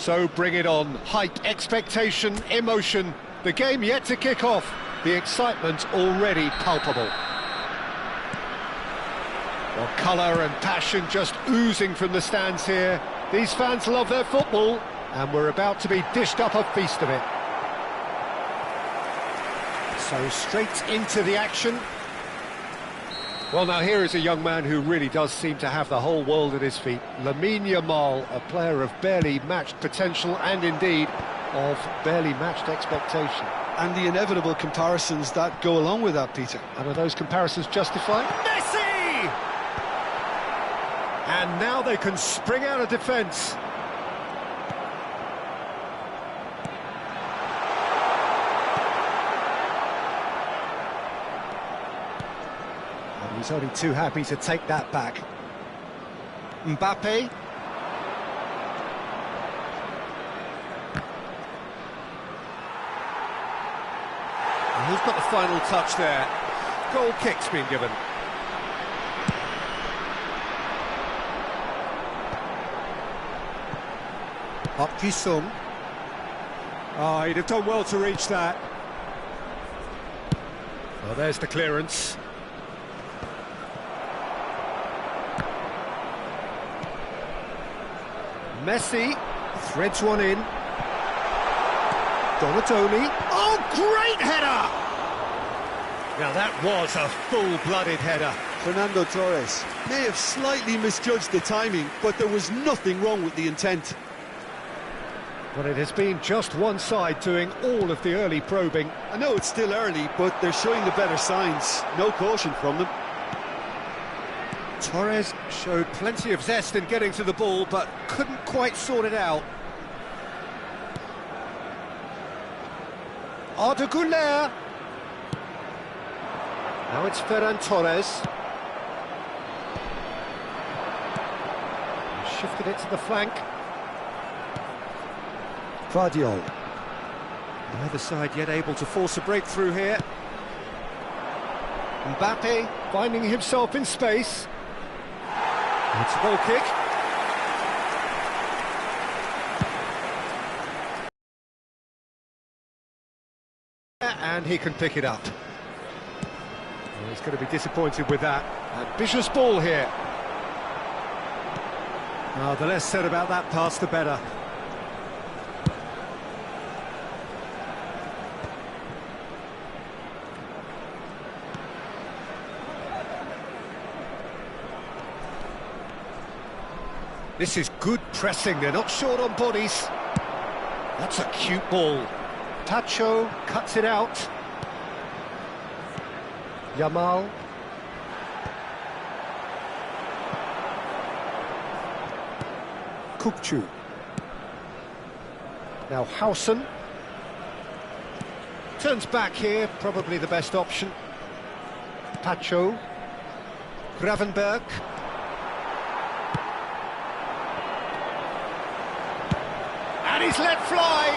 So bring it on. Hype, expectation, emotion. The game yet to kick off. The excitement already palpable. Well, colour and passion just oozing from the stands here. These fans love their football, and we're about to be dished up a feast of it. So straight into the action. Well, now here is a young man who really does seem to have the whole world at his feet. Lamine Yamal, a player of barely matched potential and indeed of barely matched expectation. And the inevitable comparisons that go along with that, Peter. And are those comparisons justified? Messi! And now they can spring out of defence. And he's only too happy to take that back. Mbappe. And who's got the final touch there? Goal kick's been given. Park Ji-sung. Oh, he'd have done well to reach that. Well, there's the clearance. Messi threads one in. Donatoni. Oh, great header! Now that was a full-blooded header. Fernando Torres may have slightly misjudged the timing, but there was nothing wrong with the intent. But it has been just one side doing all of the early probing. I know it's still early, but they're showing the better signs. No caution from them. Torres showed plenty of zest in getting to the ball, but couldn't quite sort it out. Arda Güler. Now it's Ferran Torres. Shifted it to the flank. Guardiola. Neither side yet able to force a breakthrough here. Mbappe finding himself in space. It's a goal kick. And he can pick it up. Well, he's going to be disappointed with that. Ambitious ball here. Oh, the less said about that pass, the better. This is good pressing, they're not short on bodies. That's a cute ball. Pacho cuts it out. Yamal. Kukçu. Now Hausen. Turns back here, probably the best option. Pacho. Gravenberg. And he's let fly,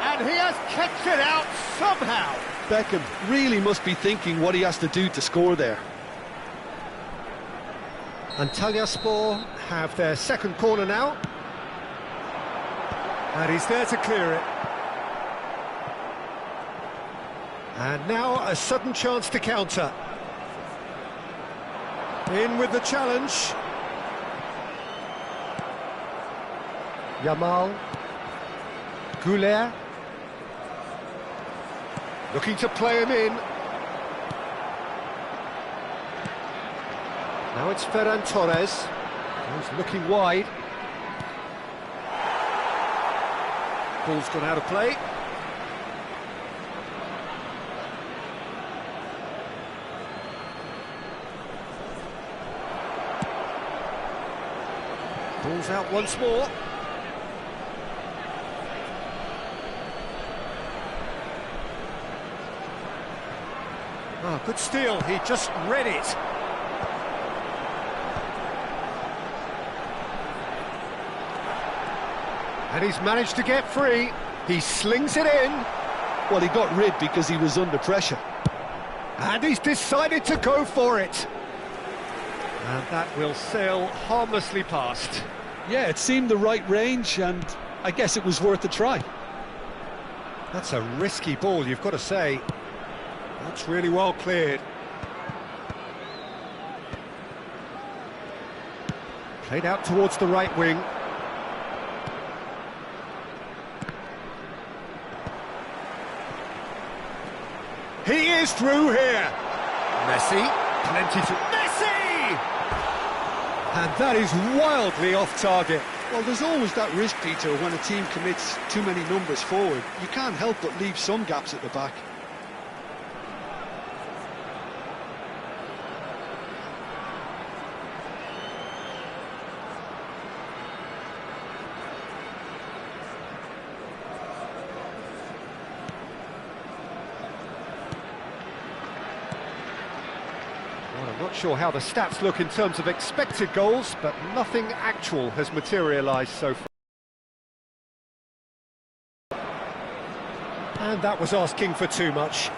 and he has kept it out somehow. Beckham really must be thinking what he has to do to score there. Antalyaspor have their second corner now, and he's there to clear it. And now a sudden chance to counter. In with the challenge. Yamal. Güler. Looking to play him in. Now it's Ferran Torres. He's looking wide. Ball's gone out of play. Ball's out once more. Oh, good steal, he just read it. And he's managed to get free. He slings it in. Well, he got rid because he was under pressure. And he's decided to go for it. And that will sail harmlessly past. Yeah, it seemed the right range, and I guess it was worth a try. That's a risky ball, you've got to say. That's really well cleared. Played out towards the right wing. He is through here. Messi, plenty to... Messi! And that is wildly off target. Well, there's always that risk, Peter, when a team commits too many numbers forward. You can't help but leave some gaps at the back. Well, I'm not sure how the stats look in terms of expected goals, but nothing actual has materialised so far. And that was asking for too much.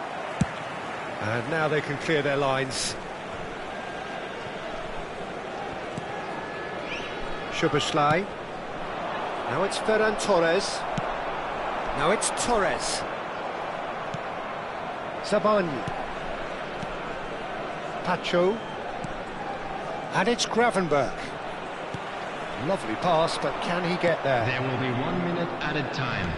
And now they can clear their lines. Szoboszlai. Now it's Ferran Torres. Now it's Torres. Zabani. Pacho. And it's Gravenberch. Lovely pass, but can he get there? There will be 1 minute added time.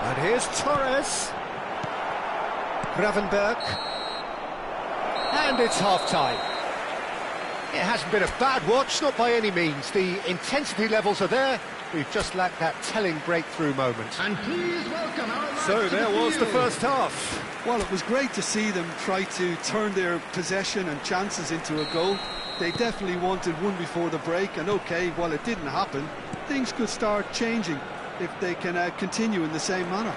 And here's Torres. Gravenberch. And it's half-time. It hasn't been a bad watch, not by any means. The intensity levels are there. We've just lacked that telling breakthrough moment. And please welcome our... So there was the first half. Well, it was great to see them try to turn their possession and chances into a goal. They definitely wanted one before the break, and okay, while it didn't happen, things could start changing if they can continue in the same manner.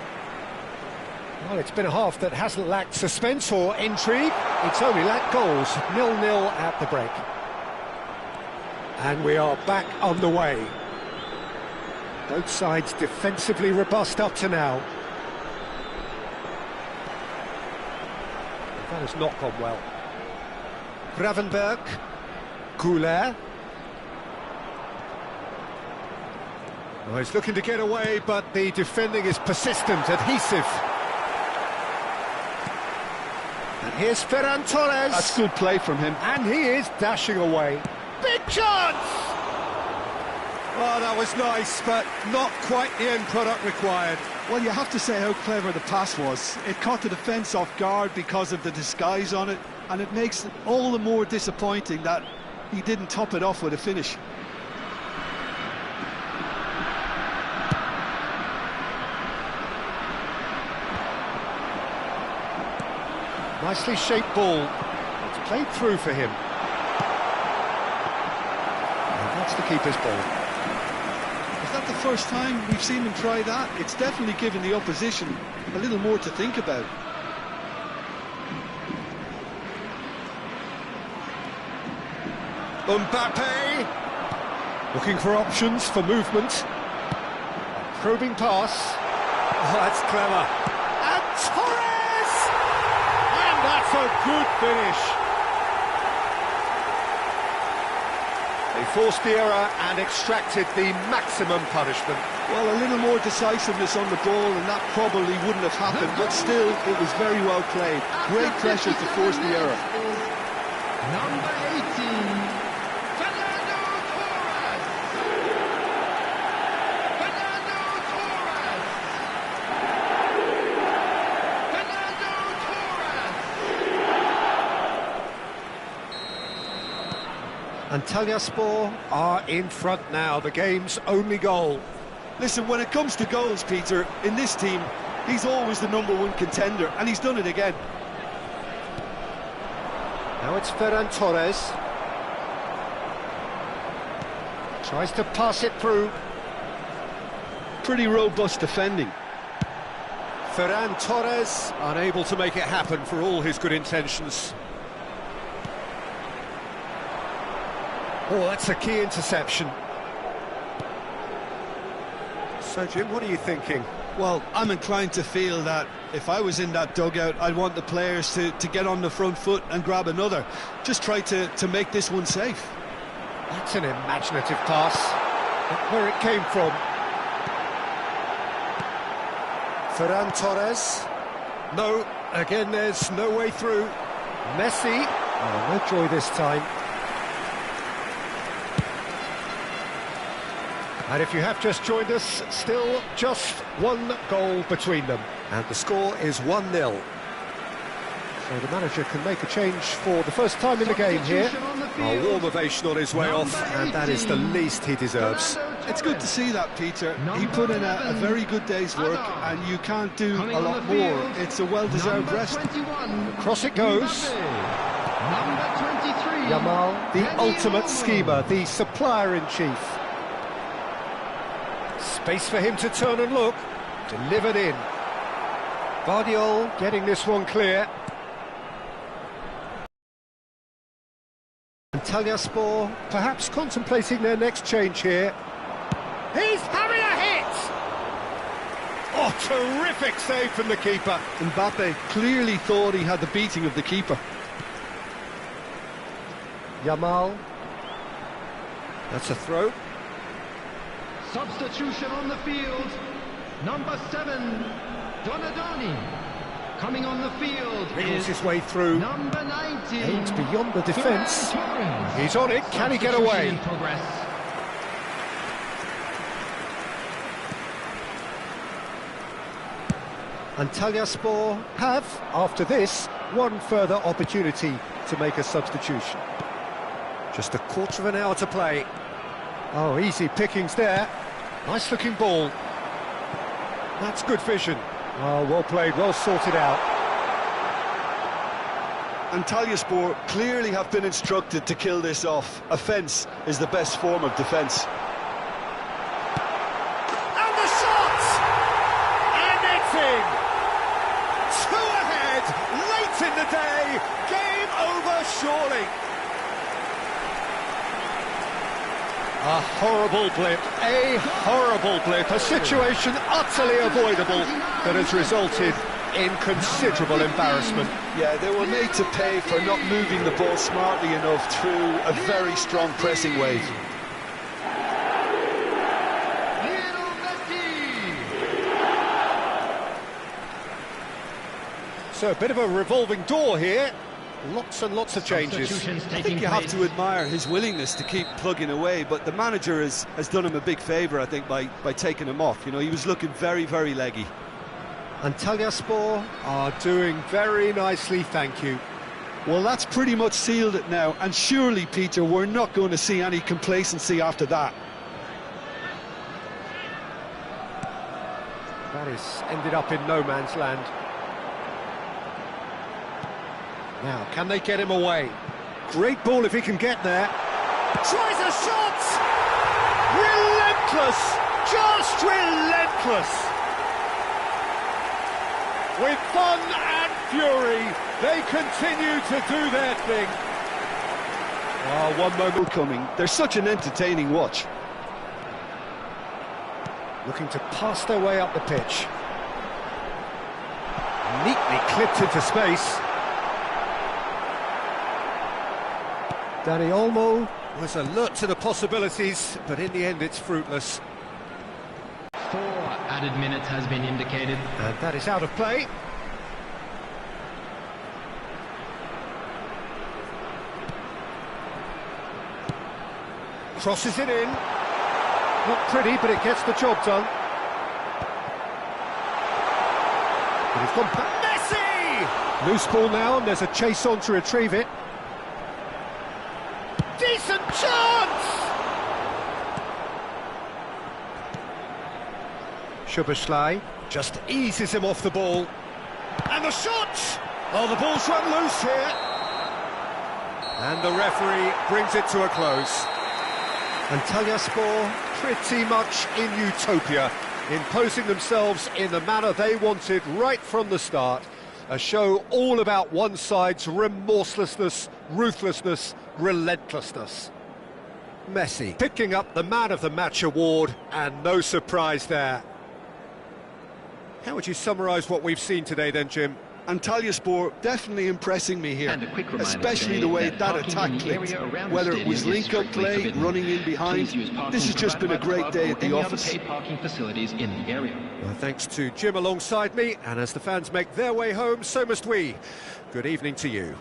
Well, it's been a half that hasn't lacked suspense or intrigue. It's only lacked goals. 0-0 at the break. And we are back on the way. Both sides defensively robust up to now. That has not gone well. Gravenberch. Goulet. Well, he's looking to get away, but the defending is persistent, adhesive. And here's Ferran Torres. That's good play from him. And he is dashing away. Big chance! Oh, that was nice, but not quite the end product required. Well, you have to say how clever the pass was. It caught the defence off guard because of the disguise on it, and it makes it all the more disappointing that he didn't top it off with a finish. Nicely shaped ball. It's played through for him. And that's the keeper's ball. Is that the first time we've seen him try that? It's definitely given the opposition a little more to think about. Mbappe! Looking for options for movement. Probing pass. Oh, that's clever. And Torres! And that's a good finish. They forced the error and extracted the maximum punishment. Well, a little more decisiveness on the ball and that probably wouldn't have happened, but still, it was very well played. Great pressure to force the error. Number 18, Fernando Torres. Fernando Torres. Fernando Torres. Antalyaspor are in front now, the game's only goal. Listen, when it comes to goals, Peter, in this team, he's always the #1 contender, and he's done it again. Now it's Ferran Torres. Tries to pass it through. Pretty robust defending. Ferran Torres unable to make it happen for all his good intentions. Oh, that's a key interception. So, Jim, what are you thinking? Well, I'm inclined to feel that if I was in that dugout, I'd want the players to get on the front foot and grab another. Just try to make this one safe. That's an imaginative pass. Look where it came from. Ferran Torres. No, again there's no way through. Messi. Oh, no joy this time. And if you have just joined us, still just one goal between them. And the score is 1-0. So the manager can make a change for the first time in the game here. A warm ovation on his way off, and that is the least he deserves. It's good to see that, Peter. He put in a very good day's work, and you can't do a lot more. It's a well-deserved rest. Across it goes. Yamal, the ultimate schemer, the supplier-in-chief. Space for him to turn and look. Delivered in. Vardiol getting this one clear. Antalyaspor perhaps contemplating their next change here. He's having a hit! Oh, terrific save from the keeper. Mbappe clearly thought he had the beating of the keeper. Yamal. That's a throw. Substitution on the field. Number 7, Donadoni. Coming on the field Wriggles is his way through. number 19. Aims beyond the defence. Torres. He's on it. Can he get Substitution away? in progress. Antalyaspor have, after this, one further opportunity to make a substitution. Just a quarter of an hour to play. Oh, easy pickings there. Nice looking ball. That's good vision. Oh, well played, well sorted out. Antalyaspor clearly have been instructed to kill this off. Offence is the best form of defence. And the shot! And it's in! Two ahead, late in the day, game over surely. A horrible blip, a situation utterly avoidable that has resulted in considerable embarrassment. Yeah, they were made to pay for not moving the ball smartly enough through a very strong pressing wave. So a bit of a revolving door here. Lots and lots of changes. I think you have to admire his willingness to keep plugging away, but the manager has done him a big favour, I think, by taking him off. You know, he was looking very, very leggy. Antalyaspor are doing very nicely, thank you. Well, that's pretty much sealed it now, and surely, Peter, we're not going to see any complacency after that. That is ended up in no man's land. Now, can they get him away? Great ball if he can get there. Tries a shot! Relentless! Just relentless! With fun and fury, they continue to do their thing. Oh, one moment coming. They're such an entertaining watch. Looking to pass their way up the pitch. Neatly clipped into space. Dani Olmo was alert to the possibilities, but in the end it's fruitless. 4 added minutes has been indicated. And that is out of play. Crosses it in. Not pretty, but it gets the job done. But he's gone back. Messi! Loose ball now, and there's a chase on to retrieve it. Decent chance! Szoboszlai just eases him off the ball. And the shot! Oh, the ball's run loose here. And the referee brings it to a close. Antalyaspor pretty much in utopia, imposing themselves in the manner they wanted right from the start. A show all about one side's remorselessness, ruthlessness, relentlessness. Messi picking up the Man of the Match award, and no surprise there. How would you summarise what we've seen today then, Jim? Antalyaspor definitely impressing me here, And a quick reminder especially the way that attack clicked. Whether it was link-up play, running in behind, this has just been a great day at the office. Paid parking facilities in the area. Well, thanks to Jim alongside me, and as the fans make their way home, so must we. Good evening to you.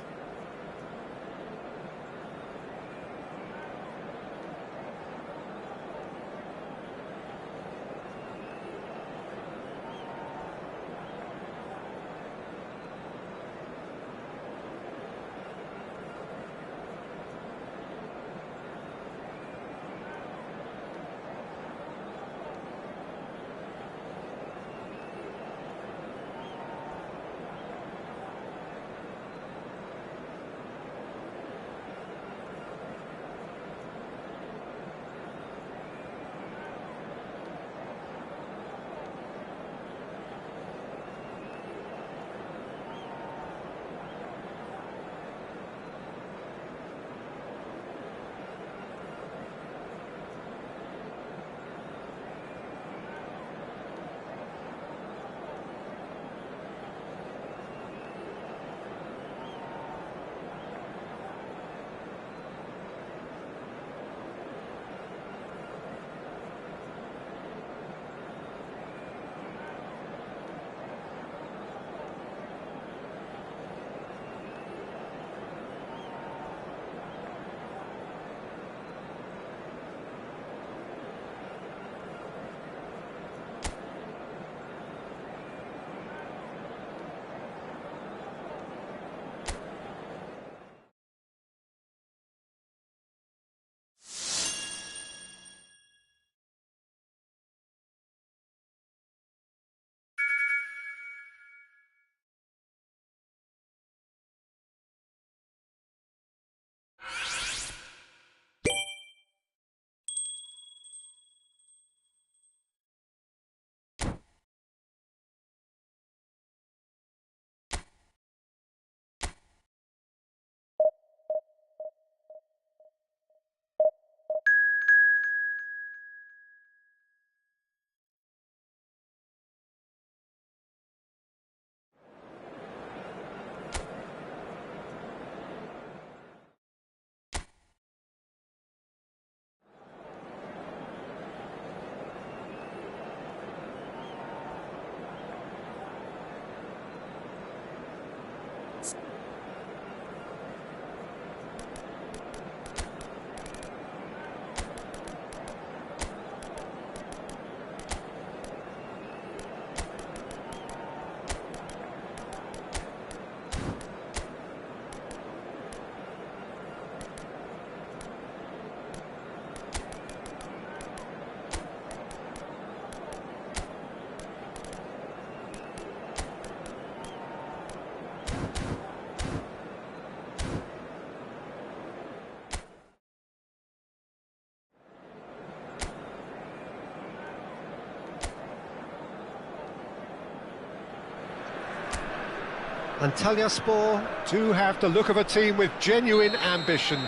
Antalyaspor do have the look of a team with genuine ambition.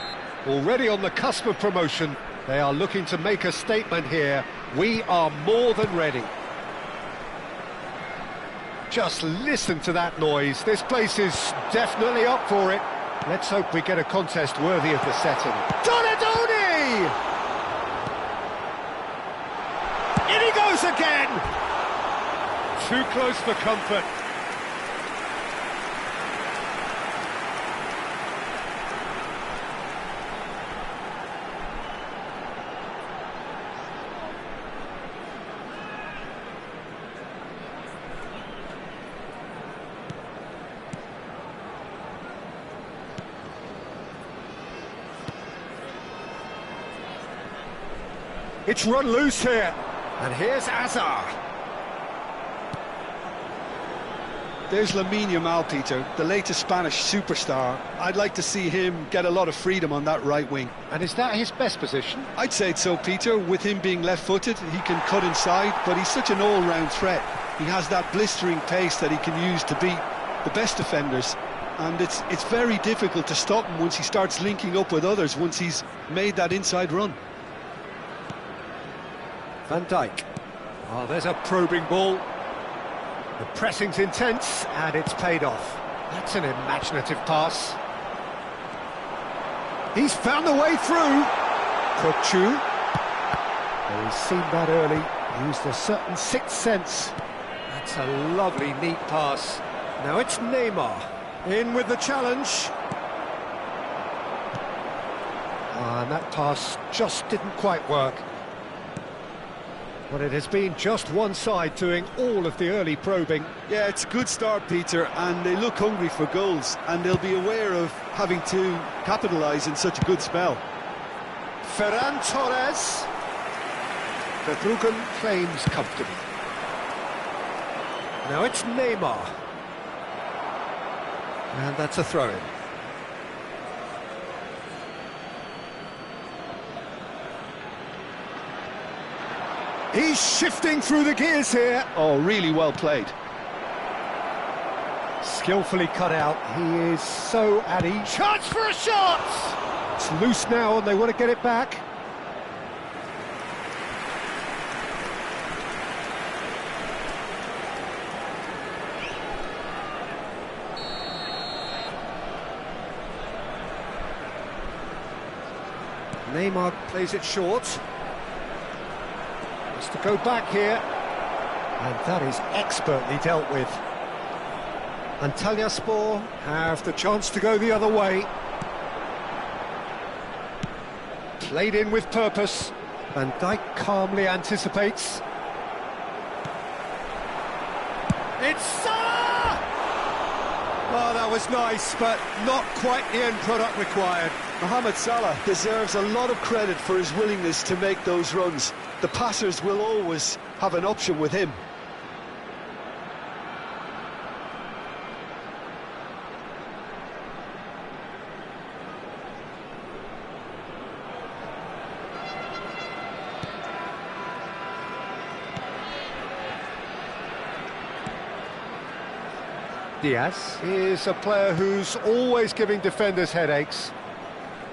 Already on the cusp of promotion, they are looking to make a statement here. We are more than ready. Just listen to that noise. This place is definitely up for it. Let's hope we get a contest worthy of the setting. Donadoni! In he goes again! Too close for comfort. It's run loose here, and here's Azar. There's Lamine Yamal, Peter, the latest Spanish superstar. I'd like to see him get a lot of freedom on that right wing. And is that his best position? I'd say so, Peter. With him being left-footed, he can cut inside, but he's such an all-round threat. He has that blistering pace that he can use to beat the best defenders. And it's very difficult to stop him once he starts linking up with others, once he's made that inside run. Van Dijk. Oh, there's a probing ball. The pressing's intense, and it's paid off. That's an imaginative pass. He's found the way through. Maçı. Oh, he's seen that early, used a certain sixth sense. That's a lovely, neat pass. Now it's Neymar, in with the challenge. And that pass just didn't quite work. But it has been just one side doing all of the early probing. Yeah, it's a good start, Peter, and they look hungry for goals, and they'll be aware of having to capitalise in such a good spell. Ferran Torres. The Bruggen claims comfortably. Now it's Neymar. And that's a throw-in. He's shifting through the gears here. Oh, really well played. Skillfully cut out. He is so at ease. Chance for a shot! It's loose now and they want to get it back. Neymar plays it short. Has to go back here. And that is expertly dealt with. Antalyaspor have the chance to go the other way. Played in with purpose. Van Dijk calmly anticipates. It's Salah! Oh, that was nice, but not quite the end product required. Mohamed Salah deserves a lot of credit for his willingness to make those runs. The passers will always have an option with him. Diaz is a player who's always giving defenders headaches.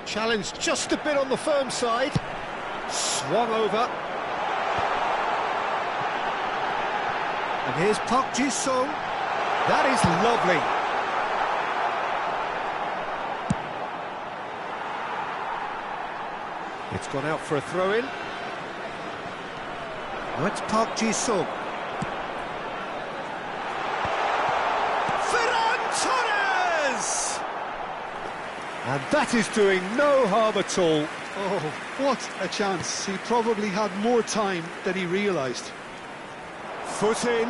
Challenged just a bit on the firm side. Swung over. And here's Park Ji-sung. That is lovely. It's gone out for a throw-in. Now it's Park Ji-sung. And that is doing no harm at all. Oh, what a chance. He probably had more time than he realised. Foot in.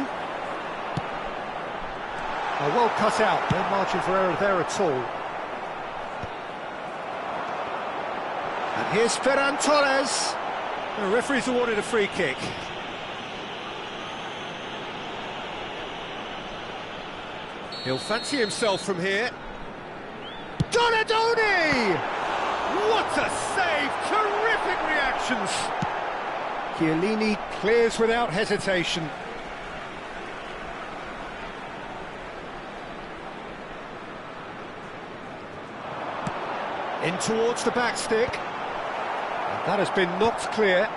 Oh, well cut out. No margin for error there at all. And here's Ferran Torres. The referee's awarded a free kick. He'll fancy himself from here. Donadoni! What a save! Terrific reactions! Chiellini clears without hesitation. In towards the back stick. And that has been knocked clear.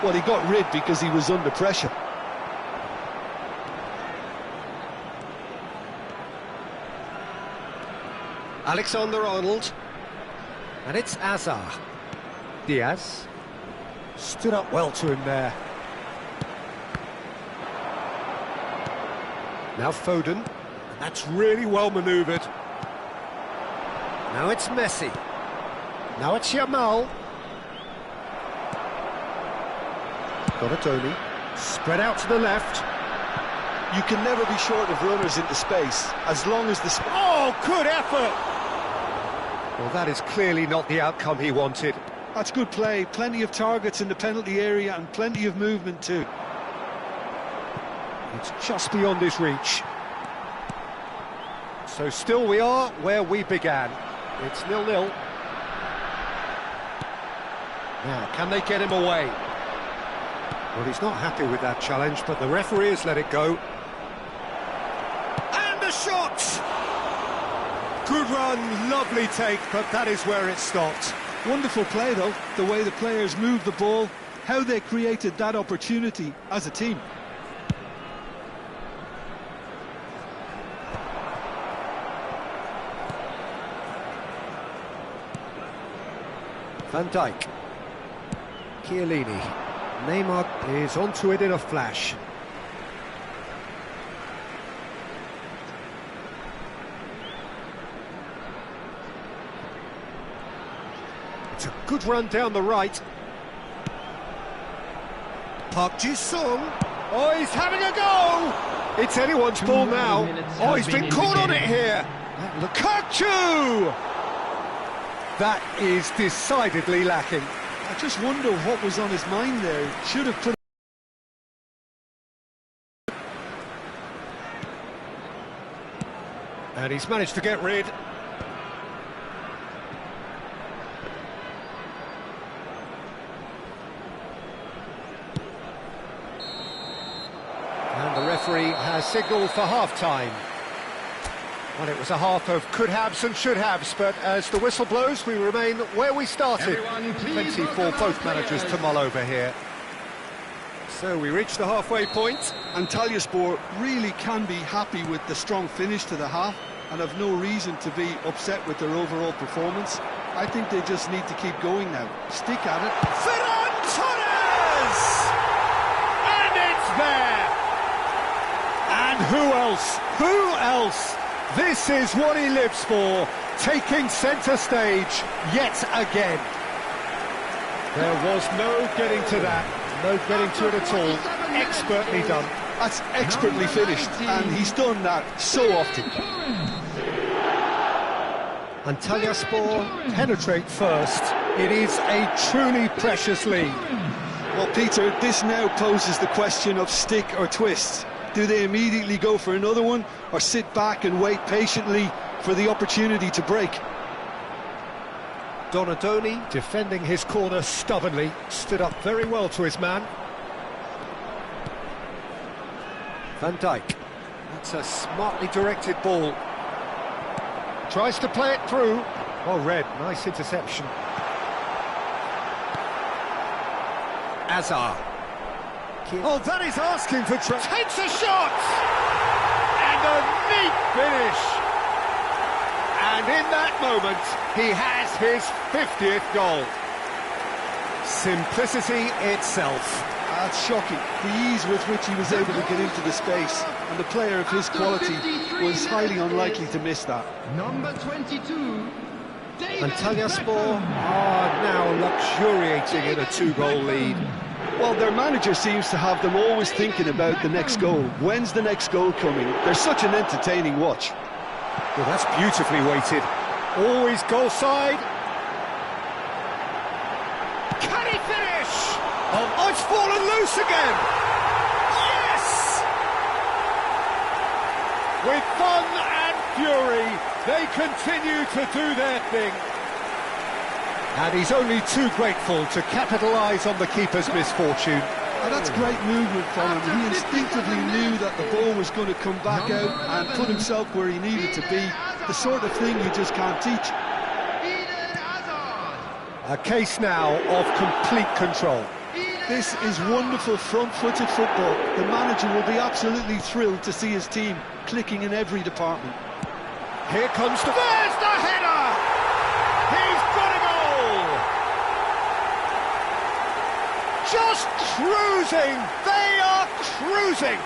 Well, he got rid because he was under pressure. Alexander-Arnold, and it's Azar. Diaz stood up well to him there. Now Foden, and that's really well manoeuvred. Now it's Messi. Now it's Yamal. Donadoni, spread out to the left. You can never be short of runners into space, as long as the... Oh, good effort! Well, that is clearly not the outcome he wanted. That's good play. Plenty of targets in the penalty area and plenty of movement too. It's just beyond his reach. So still we are where we began. It's 0-0. Now, can they get him away? Well, he's not happy with that challenge, but the referee has let it go. And a shot! Good run, lovely take, but that is where it stopped. Wonderful play, though, the way the players moved the ball, how they created that opportunity as a team. Van Dijk. Chiellini. Neymar is onto it in a flash. It's a good run down the right. Park Ji-sung. Oh, he's having a go! It's anyone's ball now. Oh, he's been caught on it here. Lukaku! That is decidedly lacking. I just wonder what was on his mind there. Should have put... And he's managed to get rid. And the referee has signalled for half-time. Well, it was a half of could-haves and should-haves, but as the whistle blows, we remain where we started. Plenty for both managers to mull over here. So we reach the halfway point. Antalyaspor really can be happy with the strong finish to the half and have no reason to be upset with their overall performance. I think they just need to keep going now. Stick at it. Ferran Torres! And it's there! And who else? Who else? This is what he lives for, taking centre stage yet again. There was no getting to that, no getting to it at all. Expertly done. That's expertly finished, and he's done that so often. Antalyaspor penetrate first. It is a truly precious lead. Well, Peter, this now poses the question of stick or twist. Do they immediately go for another one, or sit back and wait patiently for the opportunity to break? Donadoni, defending his corner stubbornly, stood up very well to his man. Van Dijk. That's a smartly directed ball. Tries to play it through. Well read, nice interception. Azar. Oh, that is asking for trouble. Takes a shot! And a neat finish! And in that moment, he has his 50th goal. Simplicity itself. That's shocking. The ease with which he was able to get into the space, and the player of his quality was highly unlikely to miss that. Number 22, Antalyaspor are now luxuriating in a two-goal lead. Well, their manager seems to have them always thinking about the next goal. When's the next goal coming? They're such an entertaining watch. Well, that's beautifully weighted. Always goal side. Can he finish? Oh, it's fallen loose again. Yes! With fun and fury, they continue to do their thing. And he's only too grateful to capitalise on the keeper's misfortune. And that's great movement from him. He instinctively knew that the ball was going to come back out and put himself where he needed to be. The sort of thing you just can't teach. A case now of complete control. This is wonderful front-footed football. The manager will be absolutely thrilled to see his team clicking in every department. Here comes the... There's the header! He's got a goal! Just cruising! They are cruising!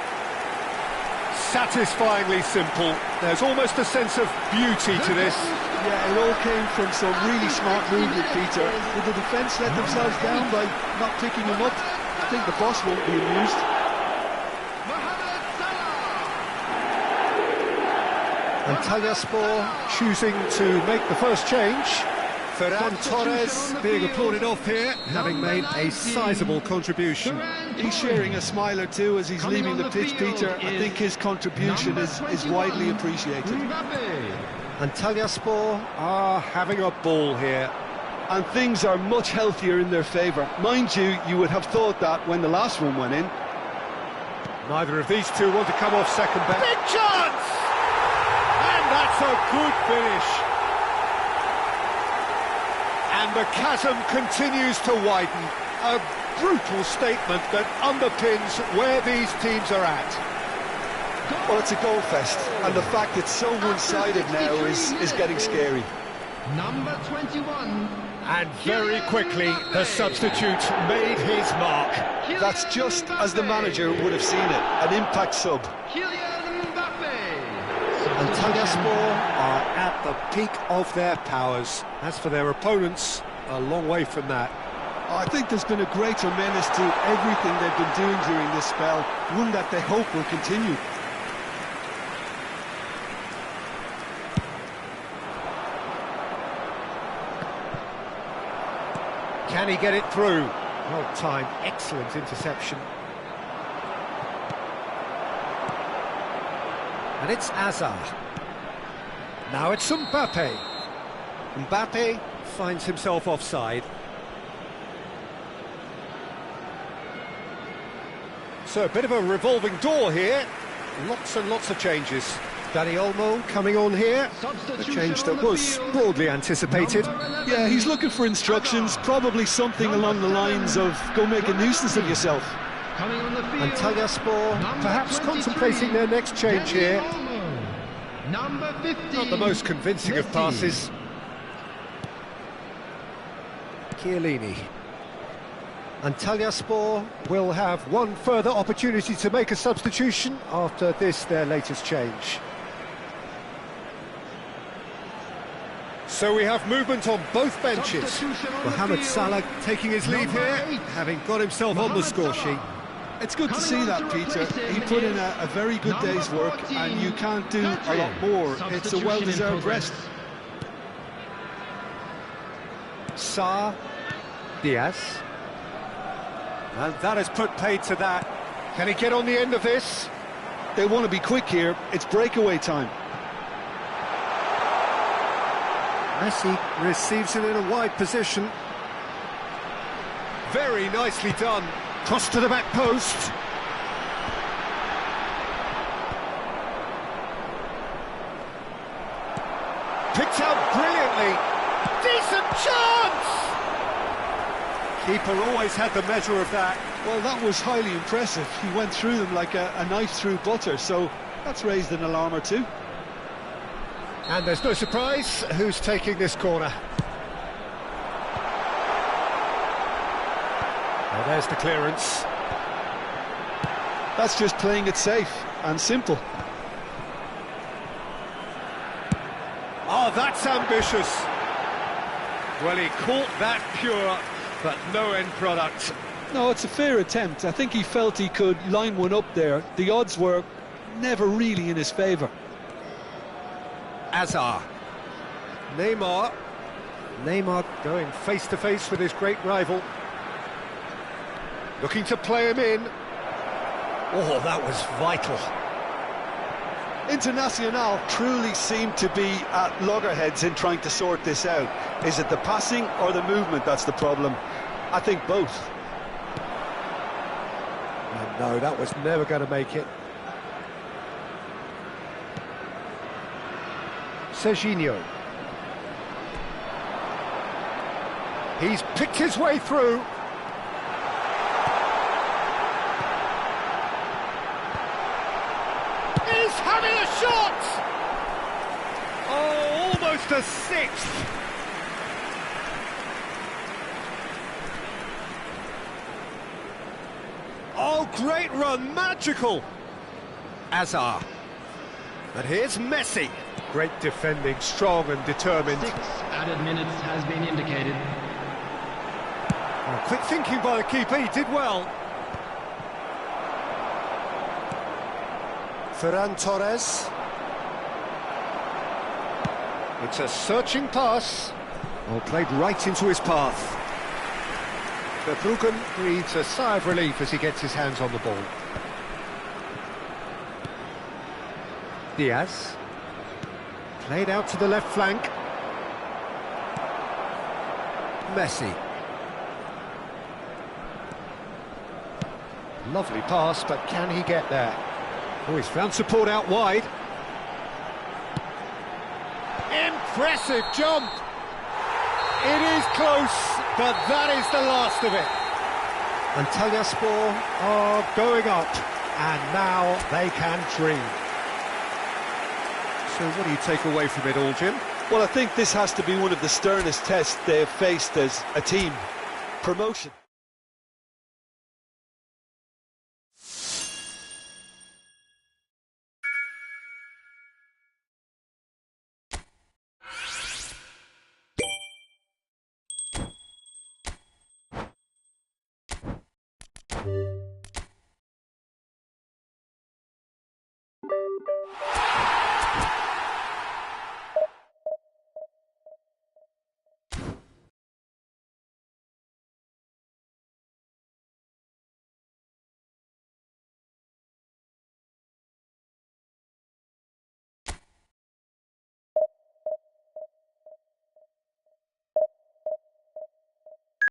Satisfyingly simple. There's almost a sense of beauty to this. Yeah, it all came from some really smart movement, Peter. Did the defence let themselves down by not picking him up? I think the boss won't be amused. Antalyaspor choosing to make the first change. Ferran Torres being applauded off here, having made a sizable contribution. He's sharing a smile or two as he's leaving the pitch, Peter. I think his contribution is widely appreciated. Antalyaspor are having a ball here. And things are much healthier in their favour. Mind you, you would have thought that when the last one went in. Neither of these two want to come off second best. Big chance! And that's a good finish. And the chasm continues to widen. A brutal statement that underpins where these teams are at. Well, it's a goal fest, and the fact it's so one-sided now is getting scary. Number 21. And very quickly, the substitute made his mark. That's just as the manager would have seen it, an impact sub. Antalyaspor are at the peak of their powers. As for their opponents, a long way from that. I think there's been a greater menace to everything they've been doing during this spell, one that they hope will continue. Can he get it through? Well timed, excellent interception. And it's Hazard. Now it's Mbappe. Mbappe finds himself offside. So a bit of a revolving door here. Lots and lots of changes. Dani Olmo coming on here. A change that was broadly anticipated. Yeah, he's looking for instructions, probably something along the lines of go make a nuisance of yourself. Antalyaspor perhaps contemplating their next change here. Number 50. Not the most convincing of passes. Chiellini. Antalyaspor will have one further opportunity to make a substitution after this, their latest change. So we have movement on both benches. Mohamed Salah taking his leave here, having got himself on the score sheet. It's good to see that, Peter. He put in a very good day's work, and you can't do a lot more. It's a well-deserved rest. Sarr, Diaz. And that has put paid to that. Can he get on the end of this? They want to be quick here. It's breakaway time. Messi receives it in a wide position. Very nicely done. Cross to the back post. Picked out brilliantly. Decent chance! Keeper always had the measure of that. Well, that was highly impressive. He went through them like a knife through butter, so that's raised an alarm or two. And there's no surprise who's taking this corner. Well, there's the clearance. That's just playing it safe and simple. Oh, that's ambitious. Well, he caught that pure, but no end product. No, it's a fair attempt. I think he felt he could line one up there. The odds were never really in his favour. Hazard. Neymar going face-to-face with his great rival. Looking to play him in. Oh, that was vital. Internacional truly seemed to be at loggerheads in trying to sort this out. Is it the passing or the movement that's the problem? I think both. No, that was never going to make it. Serginho. He's picked his way through. He's having a shot! Oh, almost a sixth. Oh, great run, magical. Hazard. But here's Messi. Great defending, strong and determined. 6 added minutes has been indicated. Oh, quick thinking by the keeper, he did well. Ferran Torres. It's a searching pass. Oh, played right into his path. Verbruggen breathes a sigh of relief as he gets his hands on the ball. Diaz. Played out to the left flank. Messi. Lovely pass, but can he get there? Oh, he's found support out wide. Impressive jump! It is close, but that is the last of it. Antalyaspor are going up, and now they can dream. So what do you take away from it all, Jim? Well, I think this has to be one of the sternest tests they have faced as a team. Promotion.